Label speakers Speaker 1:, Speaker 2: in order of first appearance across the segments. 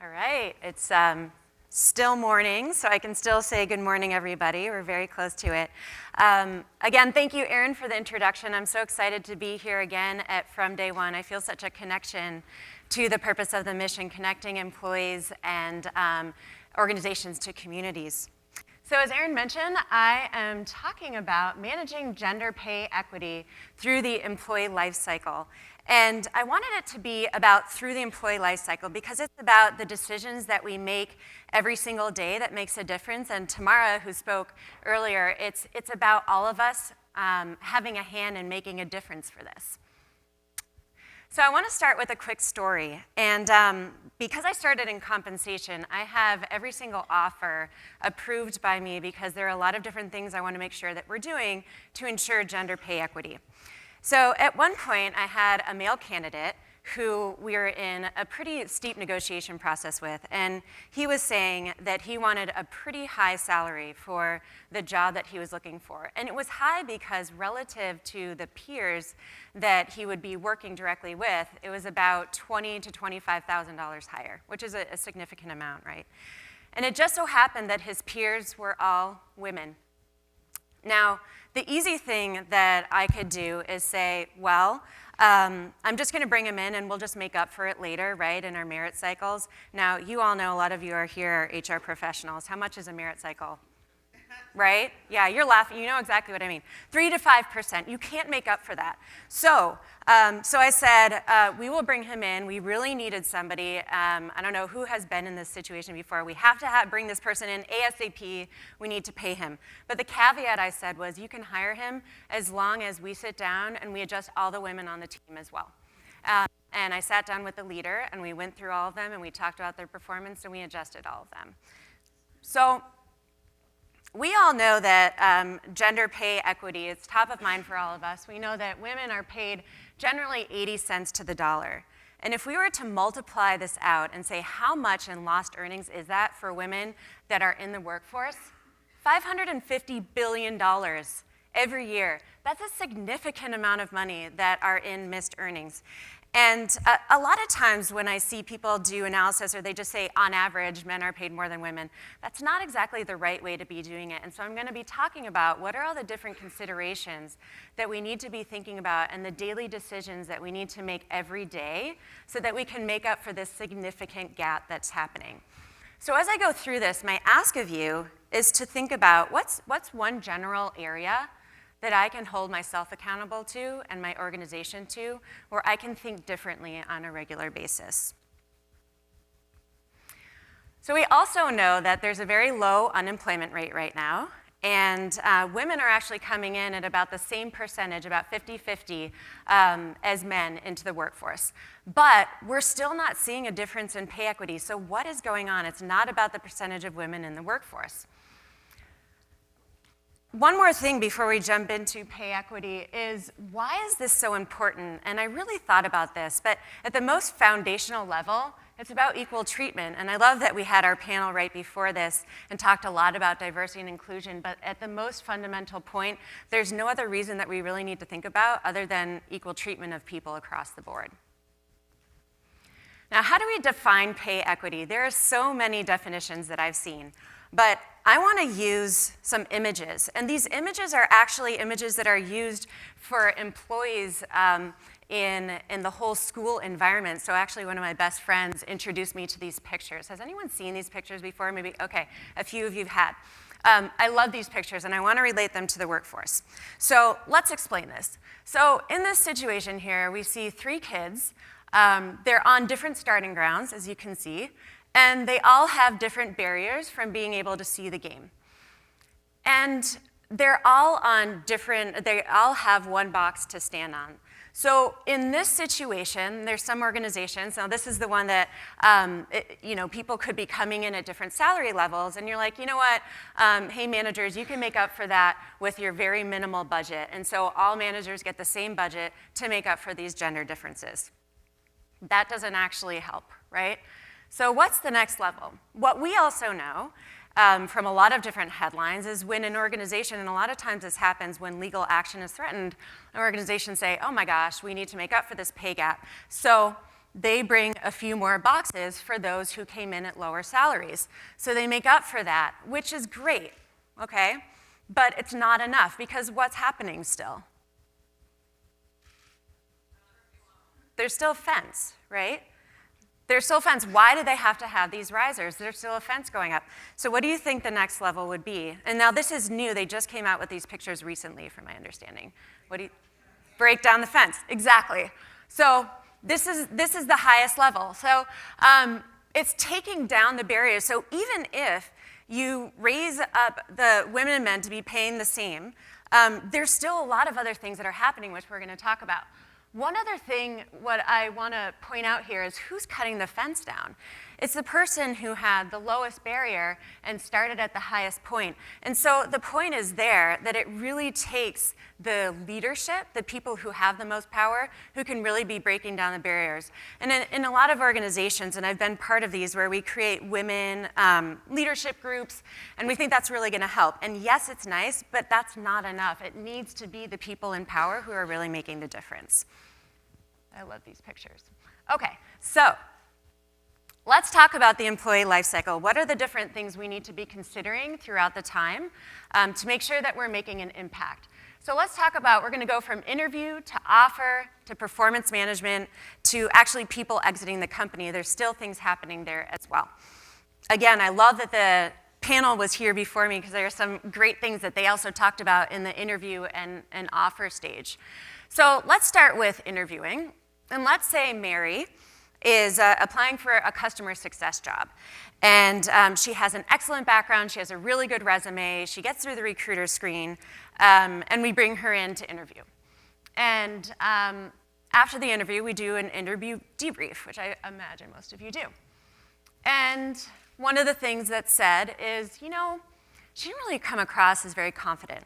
Speaker 1: All right, it's still morning, so I can still say good morning, everybody. We're very close to it. Again, thank you, Erin, for the introduction. I'm so excited to be here again at From Day One. I feel such a connection to the purpose of the mission, connecting employees and organizations to communities. So as Erin mentioned, I am talking about managing gender pay equity through the employee life cycle. And I wanted it to be about through the employee life cycle because it's about the decisions that we make every single day that makes a difference. And Tamara, who spoke earlier, it's about all of us having a hand in making a difference for this. So I want to start with a quick story. And because I started in compensation, I have every single offer approved by me because there are a lot of different things I want to make sure that we're doing to ensure gender pay equity. So at one point, I had a male candidate who we were in a pretty steep negotiation process with, and he was saying that he wanted a pretty high salary for the job that he was looking for. And it was high because relative to the peers that he would be working directly with, it was about $20,000 to $25,000 higher, which is a significant amount, right? And it just so happened that his peers were all women. Now, the easy thing that I could do is say, well, I'm just going to bring him in and we'll just make up for it later, right, in our merit cycles. Now, you all know, a lot of you are here are HR professionals. How much is a merit cycle? Right? Yeah, you're laughing. You know exactly what I mean. 3 to 5%. You can't make up for that. So I said, we will bring him in. We really needed somebody. I don't know who has been in this situation before. We have to bring this person in ASAP. We need to pay him. But the caveat I said was, you can hire him as long as we sit down and we adjust all the women on the team as well. And I sat down with the leader and we went through all of them and we talked about their performance and we adjusted all of them. So we all know that gender pay equity is top of mind for all of us. We know that women are paid generally 80 cents to the dollar. And if we were to multiply this out and say how much in lost earnings is that for women that are in the workforce, $550 billion every year. That's a significant amount of money that are in missed earnings. And a lot of times when I see people do analysis or they just say, on average, men are paid more than women, that's not exactly the right way to be doing it. And so I'm going to be talking about what are all the different considerations that we need to be thinking about and the daily decisions that we need to make every day so that we can make up for this significant gap that's happening. So as I go through this, my ask of you is to think about what's one general area that I can hold myself accountable to and my organization to, where I can think differently on a regular basis. So we also know that there's a very low unemployment rate right now, and women are actually coming in at about the same percentage, about 50-50, as men into the workforce. But we're still not seeing a difference in pay equity, so what is going on? It's not about the percentage of women in the workforce. One more thing before we jump into pay equity is, why is this so important? And I really thought about this, but at the most foundational level, it's about equal treatment. And I love that we had our panel right before this and talked a lot about diversity and inclusion, but at the most fundamental point, there's no other reason that we really need to think about other than equal treatment of people across the board. Now, how do we define pay equity? There are so many definitions that I've seen, but I want to use some images. And these images are actually images that are used for employees in the whole school environment. So actually, one of my best friends introduced me to these pictures. Has anyone seen these pictures before? Maybe, okay, a few of you have had. I love these pictures, and I want to relate them to the workforce. So let's explain this. So in this situation here, we see 3 kids. They're on different starting grounds, as you can see. And they all have different barriers from being able to see the game. And they're all on they all have one box to stand on. So in this situation, there's some organizations, now this is the one that, people could be coming in at different salary levels, and you're like, you know what, hey managers, you can make up for that with your very minimal budget. And so all managers get the same budget to make up for these gender differences. That doesn't actually help, right? So what's the next level? What we also know from a lot of different headlines is when an organization, and a lot of times this happens when legal action is threatened, an organization say, oh my gosh, we need to make up for this pay gap. So they bring a few more boxes for those who came in at lower salaries. So they make up for that, which is great, okay? But it's not enough, because what's happening still? There's still a fence, right? There's still a fence. Why do they have to have these risers? There's still a fence going up. So what do you think the next level would be? And now this is new. They just came out with these pictures recently, from my understanding. What do you, break down the fence, exactly. So this is the highest level. So it's taking down the barriers. So even if you raise up the women and men to be paying the same, there's still a lot of other things that are happening, which we're going to talk about. One other thing, what I want to point out here is who's cutting the fence down. It's the person who had the lowest barrier and started at the highest point. And so the point is there that it really takes the leadership, the people who have the most power, who can really be breaking down the barriers. And in a lot of organizations, and I've been part of these, where we create women leadership groups, and we think that's really going to help. And yes, it's nice, but that's not enough. It needs to be the people in power who are really making the difference. I love these pictures. Okay, so let's talk about the employee life cycle. What are the different things we need to be considering throughout the time to make sure that we're making an impact? So let's talk about, we're going to go from interview to offer to performance management to actually people exiting the company. There's still things happening there as well. Again, I love that the panel was here before me, because there are some great things that they also talked about in the interview and offer stage. So let's start with interviewing. And let's say Mary is applying for a customer success job. And she has an excellent background. She has a really good resume. She gets through the recruiter screen. And we bring her in to interview. And after the interview, we do an interview debrief, which I imagine most of you do. And one of the things that's said is, you know, she didn't really come across as very confident.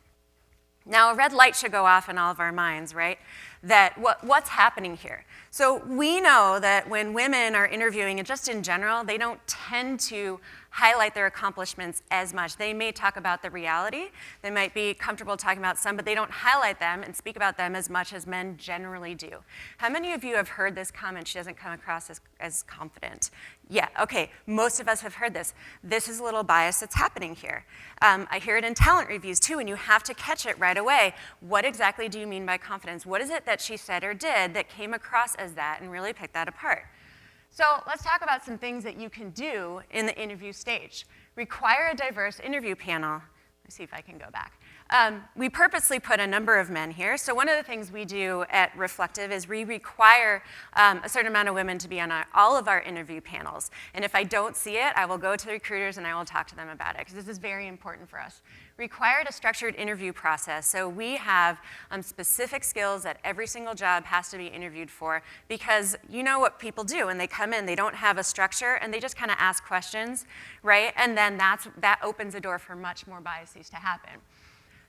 Speaker 1: Now, a red light should go off in all of our minds, right? That what's happening here? So we know that when women are interviewing, and just in general, they don't tend to highlight their accomplishments as much. They may talk about the reality. They might be comfortable talking about some, but they don't highlight them and speak about them as much as men generally do. How many of you have heard this comment, she doesn't come across as confident? Yeah, okay, most of us have heard this. This is a little bias that's happening here. I hear it in talent reviews too, and you have to catch it right away. What exactly do you mean by confidence? What is it that she said or did that came across as that, and really pick that apart? So let's talk about some things that you can do in the interview stage. Require a diverse interview panel. Let's see if I can go back. We purposely put a number of men here. So one of the things we do at Reflektive is we require a certain amount of women to be on all of our interview panels. And if I don't see it, I will go to the recruiters and I will talk to them about it, because this is very important for us. Required a structured interview process. So we have specific skills that every single job has to be interviewed for, because you know what people do when they come in, they don't have a structure and they just kind of ask questions, right? And then that opens the door for much more biases to happen.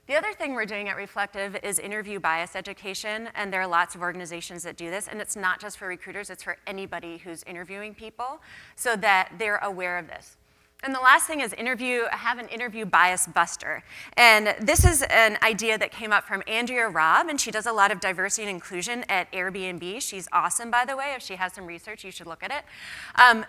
Speaker 1: The other thing we're doing at Reflektive is interview bias education, and there are lots of organizations that do this, and it's not just for recruiters, it's for anybody who's interviewing people, so that they're aware of this. And the last thing is have an interview bias buster. And this is an idea that came up from Andrea Robb, and she does a lot of diversity and inclusion at Airbnb. She's awesome, by the way. If she has some research, you should look at it.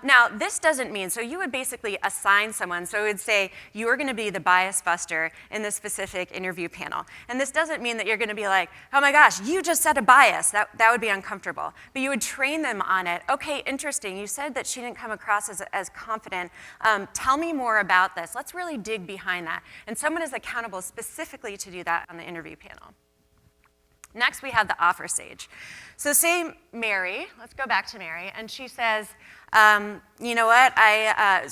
Speaker 1: Now, this doesn't mean, so you would basically assign someone. So it would say, you're going to be the bias buster in this specific interview panel. And this doesn't mean that you're going to be like, oh my gosh, you just said a bias. That would be uncomfortable. But you would train them on it. Okay, interesting. You said that she didn't come across as confident. Tell me more about this. Let's really dig behind that. And someone is accountable specifically to do that on the interview panel. Next, we have the offer stage. So say Mary, let's go back to Mary, and she says, you know what,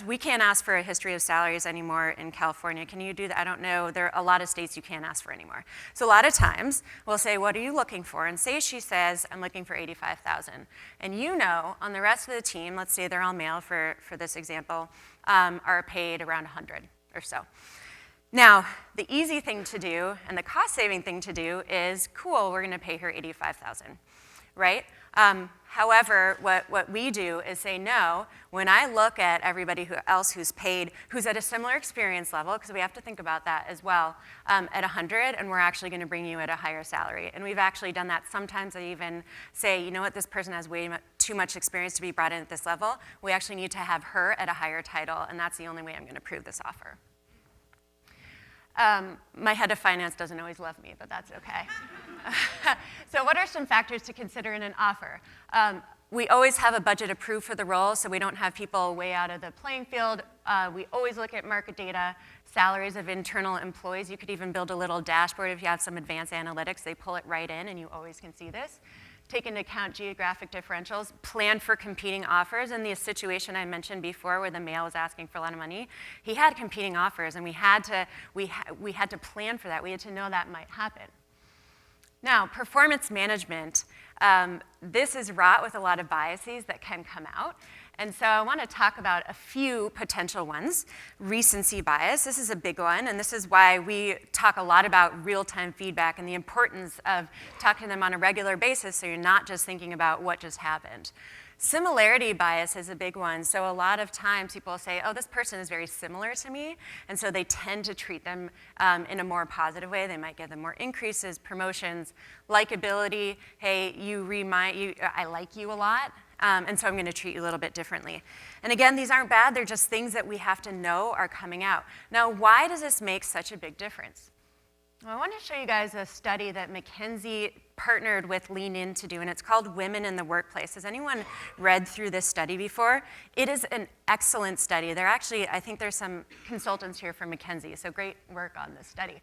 Speaker 1: we can't ask for a history of salaries anymore in California. Can you do that? I don't know. There are a lot of states you can't ask for anymore. So a lot of times, we'll say, what are you looking for? And say she says, I'm looking for $85,000. And you know, on the rest of the team, let's say they're all male for this example, are paid around 100 or so. Now, the easy thing to do and the cost-saving thing to do is, cool, we're going to pay her $85,000, right? However, what we do is say, no, when I look at everybody else who's paid, who's at a similar experience level, because we have to think about that as well, at 100, and we're actually going to bring you at a higher salary. And we've actually done that. Sometimes I even say, you know what, this person has way too much experience to be brought in at this level. We actually need to have her at a higher title, and that's the only way I'm going to prove this offer. My head of finance doesn't always love me, but that's okay. So what are some factors to consider in an offer? We always have a budget approved for the role, so we don't have people way out of the playing field. We always look at market data, salaries of internal employees. You could even build a little dashboard if you have some advanced analytics. They pull it right in, and you always can see this. Take into account geographic differentials, plan for competing offers. In the situation I mentioned before where the male was asking for a lot of money, he had competing offers, and we had to plan for that. We had to know that might happen. Now, performance management, this is wrought with a lot of biases that can come out. And so I want to talk about a few potential ones. Recency bias, this is a big one, and this is why we talk a lot about real-time feedback and the importance of talking to them on a regular basis so you're not just thinking about what just happened. Similarity bias is a big one. So a lot of times people say, oh, this person is very similar to me, and so they tend to treat them in a more positive way. They might give them more increases, promotions, likability. Hey, I like you a lot. And so I'm going to treat you a little bit differently. And again, these aren't bad. They're just things that we have to know are coming out. Now, why does this make such a big difference? Well, I want to show you guys a study that McKinsey partnered with Lean In to do, and it's called Women in the Workplace. Has anyone read through this study before? It is an excellent study. I think there's some consultants here from McKinsey, so great work on this study.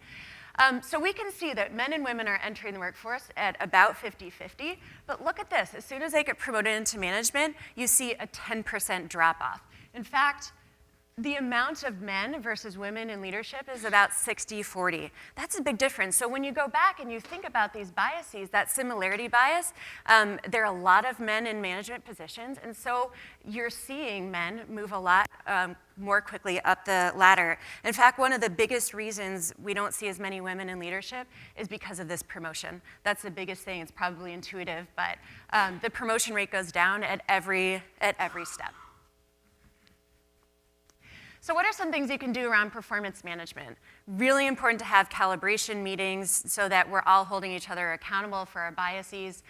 Speaker 1: So we can see that men and women are entering the workforce at about 50-50, but look at this. As soon as they get promoted into management, you see a 10% drop-off. In fact, the amount of men versus women in leadership is about 60-40. That's a big difference. So when you go back and you think about these biases, that similarity bias, there are a lot of men in management positions, and so you're seeing men move a lot more quickly up the ladder. In fact, one of the biggest reasons we don't see as many women in leadership is because of this promotion. That's the biggest thing. It's probably intuitive, but the promotion rate goes down at every step. So what are some things you can do around performance management? Really important to have calibration meetings so that we're all holding each other accountable for our biases.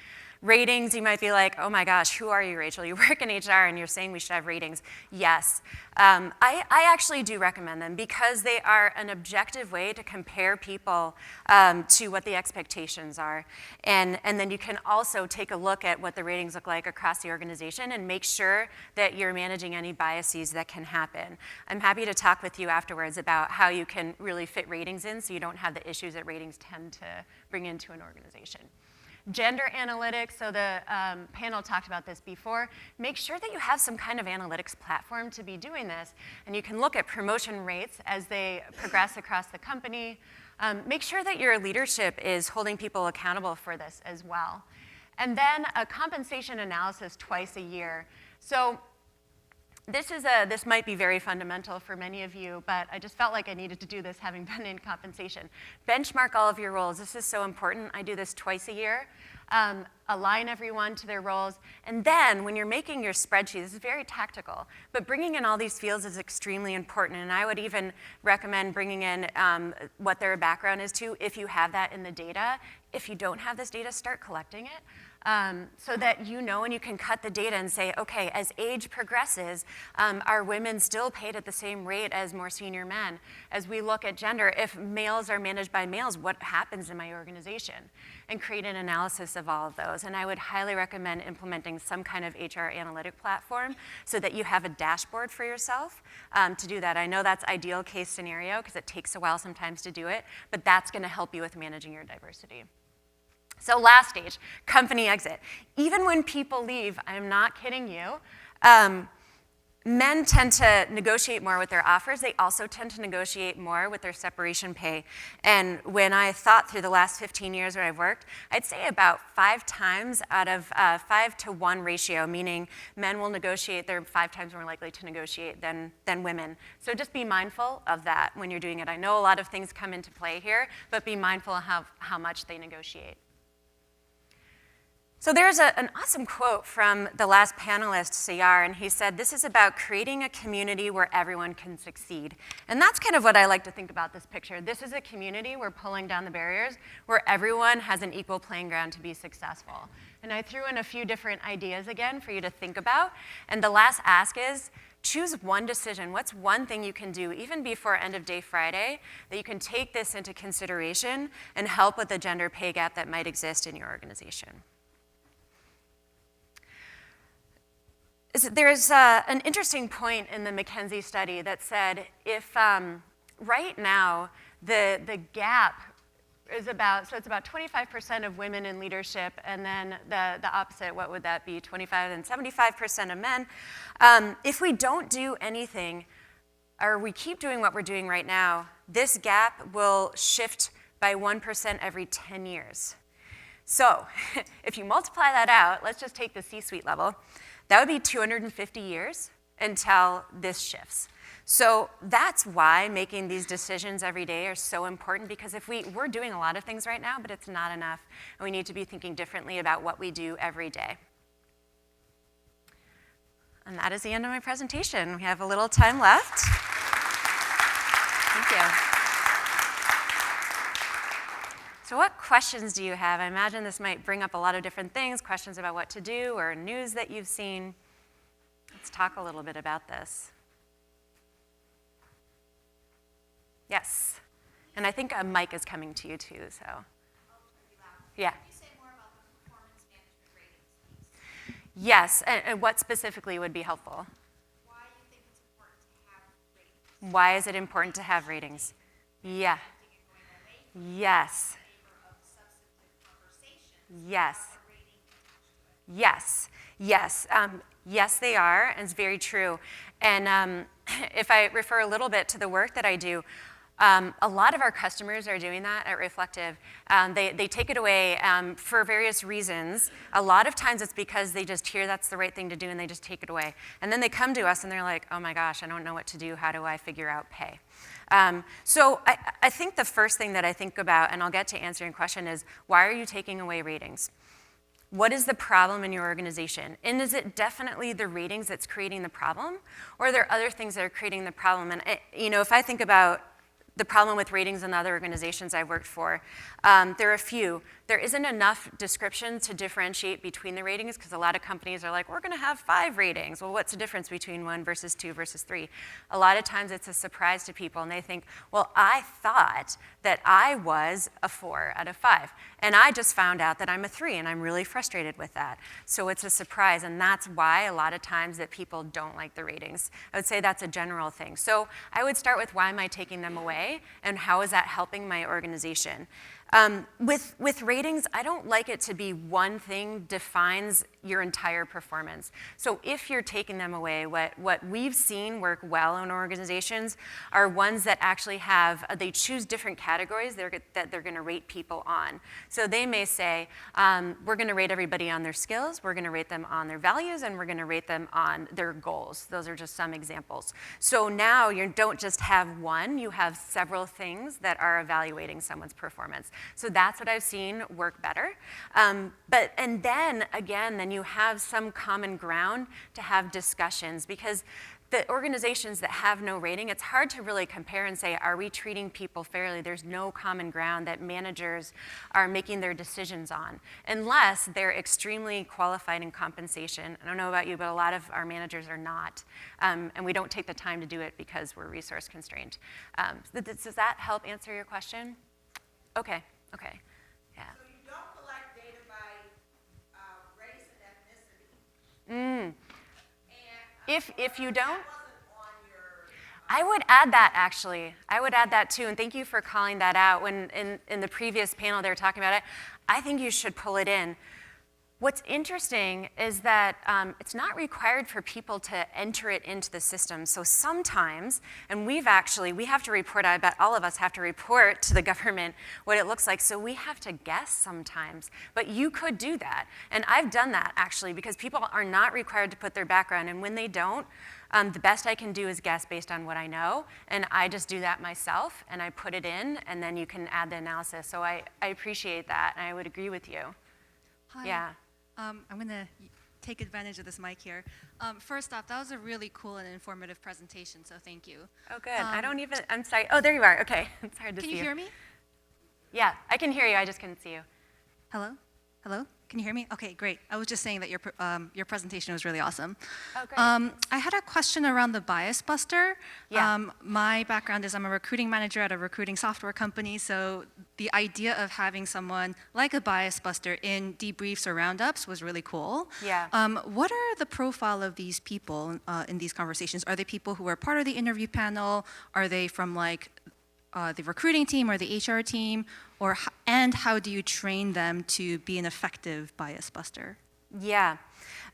Speaker 1: Ratings, you might be like, oh my gosh, who are you, Rachel? You work in HR and you're saying we should have ratings. Yes, I actually do recommend them because they are an objective way to compare people to what the expectations are. And then you can also take a look at what the ratings look like across the organization and make sure that you're managing any biases that can happen. I'm happy to talk with you afterwards about how you can really fit ratings in so you don't have the issues that ratings tend to bring into an organization. Gender analytics, so the panel talked about this before. Make sure that you have some kind of analytics platform to be doing this, and you can look at promotion rates as they progress across the company. Make sure that your leadership is holding people accountable for this as well. And then a compensation analysis twice a year. So this might be very fundamental for many of you, but I just felt like I needed to do this having been in compensation. Benchmark all of your roles. This is so important. I do this twice a year. Align everyone to their roles. And then when you're making your spreadsheet, this is very tactical, but bringing in all these fields is extremely important. And I would even recommend bringing in what their background is too, if you have that in the data. If you don't have this data, start collecting it. So that you know and you can cut the data and say, okay, as age progresses, are women still paid at the same rate as more senior men? As we look at gender, if males are managed by males, what happens in my organization? And create an analysis of all of those. And I would highly recommend implementing some kind of HR analytic platform so that you have a dashboard for yourself to do that. I know that's ideal case scenario because it takes a while sometimes to do it, but that's going to help you with managing your diversity. So last stage, company exit. Even when people leave, I'm not kidding you, men tend to negotiate more with their offers. They also tend to negotiate more with their separation pay. And when I thought through the last 15 years where I've worked, I'd say about 5 times out of 5 to 1 ratio, meaning men will negotiate, they're 5 times more likely to negotiate than women. So just be mindful of that when you're doing it. I know a lot of things come into play here, but be mindful of how much they negotiate. So there's an awesome quote from the last panelist, Sayar, and he said, this is about creating a community where everyone can succeed. And that's kind of what I like to think about this picture. This is a community, we're pulling down the barriers, where everyone has an equal playing ground to be successful. And I threw in a few different ideas again for you to think about. And the last ask is, choose one decision. What's one thing you can do, even before End of Day Friday, that you can take this into consideration and help with the gender pay gap that might exist in your organization? There's an interesting point in the McKinsey study that said if right now the gap is about, so it's about 25% of women in leadership, and then the opposite, what would that be, 25 and 75% of men. If we don't do anything, or we keep doing what we're doing right now, this gap will shift by 1% every 10 years. So if you multiply that out, let's just take the C-suite level. That would be 250 years until this shifts. So that's why making these decisions every day are so important, because if we're doing a lot of things right now, but it's not enough, and we need to be thinking differently about what we do every day. And that is the end of my presentation. We have a little time left. Thank you. So what questions do you have? I imagine this might bring up a lot of different things, questions about what to do or news that you've seen. Let's talk a little bit about this. Yes. And I think a mic is coming to you too, so. Yeah.
Speaker 2: Can you say more about the performance management ratings piece?
Speaker 1: Yes, and what specifically would be helpful?
Speaker 2: Why you think it's important to have ratings?
Speaker 1: Why is it important to have ratings? Yeah. Yes. Yes. Yes. Yes. Yes, they are, and it's very true. And if I refer a little bit to the work that I do, a lot of our customers are doing that at Reflektive. They take it away for various reasons. A lot of times it's because they just hear that's the right thing to do and they just take it away. And then they come to us and they're like, oh my gosh, I don't know what to do. How do I figure out pay? So I think the first thing that I think about, and I'll get to answering your question, is why are you taking away ratings? What is the problem in your organization? And is it definitely the ratings that's creating the problem? Or are there other things that are creating the problem? And if I think about the problem with ratings in the other organizations I've worked for, there are a few. There isn't enough description to differentiate between the ratings, because a lot of companies are like, we're going to have 5 ratings. Well, what's the difference between 1 versus 2 versus 3? A lot of times it's a surprise to people, and they think, well, I thought that I was a 4 out of 5, and I just found out that I'm a 3, and I'm really frustrated with that. So it's a surprise, and that's why a lot of times that people don't like the ratings. I would say that's a general thing. So I would start with, why am I taking them away, and how is that helping my organization? With ratings, I don't like it to be one thing defines your entire performance. So if you're taking them away, what we've seen work well in organizations are ones that actually have, they choose different categories that they're going to rate people on. So they may say, we're going to rate everybody on their skills, we're going to rate them on their values, and we're going to rate them on their goals. Those are just some examples. So now you don't just have one, you have several things that are evaluating someone's performance. So that's what I've seen work better. And then again, then you have some common ground to have discussions, because the organizations that have no rating, it's hard to really compare and say, are we treating people fairly? There's no common ground that managers are making their decisions on, unless they're extremely qualified in compensation. I don't know about you, but a lot of our managers are not. And we don't take the time to do it because we're resource constrained. Does that help answer your question? Okay. Okay, yeah.
Speaker 3: So you don't collect data by race and ethnicity.
Speaker 1: If you don't,
Speaker 3: that wasn't on your,
Speaker 1: I would add that actually. I would add that too, and thank you for calling that out. When in the previous panel they were talking about it, I think you should pull it in. What's interesting is that it's not required for people to enter it into the system. So sometimes, and we have to report, I bet all of us have to report to the government what it looks like, so we have to guess sometimes. But you could do that. And I've done that actually, because people are not required to put their background, and when they don't, the best I can do is guess based on what I know, and I just do that myself, and I put it in, and then you can add the analysis. So I appreciate that, and I would agree with you.
Speaker 4: Hi.
Speaker 1: Yeah.
Speaker 4: I'm going to take advantage of this mic here. First off, that was a really cool and informative presentation, so thank you.
Speaker 1: Oh, good. I'm sorry. Oh, there you are. Okay. It's hard to see
Speaker 4: Can you hear me?
Speaker 1: Yeah, I can hear you. I just couldn't see you.
Speaker 4: Hello? Hello? Can you hear me? Okay, great. I was just saying that your presentation was really awesome.
Speaker 1: Oh, great.
Speaker 4: I had a question around the bias buster.
Speaker 1: Yeah.
Speaker 4: My background is I'm a recruiting manager at a recruiting software company, so the idea of having someone like a bias buster in debriefs or roundups was really cool.
Speaker 1: Yeah.
Speaker 4: What are the profile of these people in these conversations? Are they people who are part of the interview panel? Are they from like the recruiting team or the HR team, and how do you train them to be an effective bias buster?
Speaker 1: Yeah.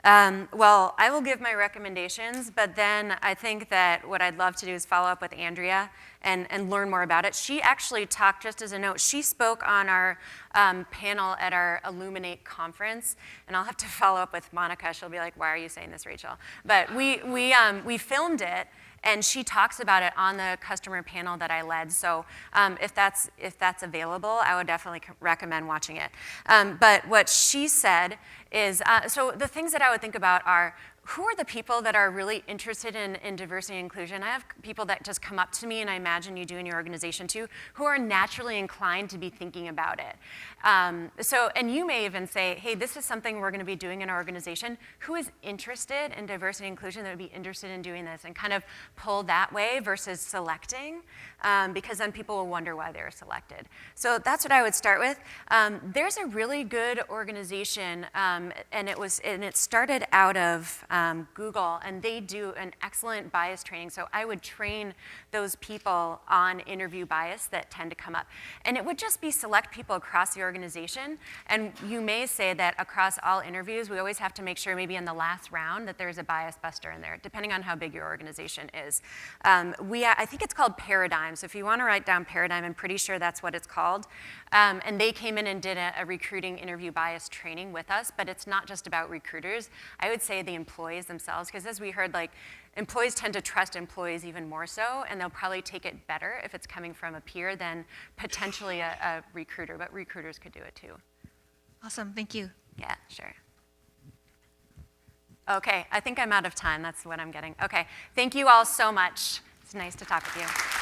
Speaker 1: Well, I will give my recommendations, but then I think that what I'd love to do is follow up with Andrea and learn more about it. She actually talked, just as a note, she spoke on our panel at our Illuminate conference, and I'll have to follow up with Monica. She'll be like, why are you saying this, Rachel? But we filmed it, and she talks about it on the customer panel that I led. So if that's available, I would definitely recommend watching it. But what she said is, so the things that I would think about are, who are the people that are really interested in diversity and inclusion? I have people that just come up to me, and I imagine you do in your organization too, who are naturally inclined to be thinking about it. And you may even say, hey, this is something we're going to be doing in our organization. Who is interested in diversity and inclusion that would be interested in doing this? And kind of pull that way versus selecting, because then people will wonder why they're selected. So that's what I would start with. There's a really good organization, and it started out of Google, and they do an excellent bias training. So I would train those people on interview bias that tend to come up. And it would just be select people across the organization. And you may say that across all interviews, we always have to make sure maybe in the last round that there's a bias buster in there, depending on how big your organization is. I think it's called Paradigm. So if you want to write down Paradigm, I'm pretty sure that's what it's called. And they came in and did a recruiting interview bias training with us, but it's not just about recruiters. I would say the employees themselves, because as we heard, like, employees tend to trust employees even more so, and they'll probably take it better if it's coming from a peer than potentially a recruiter, but recruiters could do it too.
Speaker 4: Awesome, thank you.
Speaker 1: Yeah, sure. Okay, I think I'm out of time. That's what I'm getting. Okay, thank you all so much. It's nice to talk with you.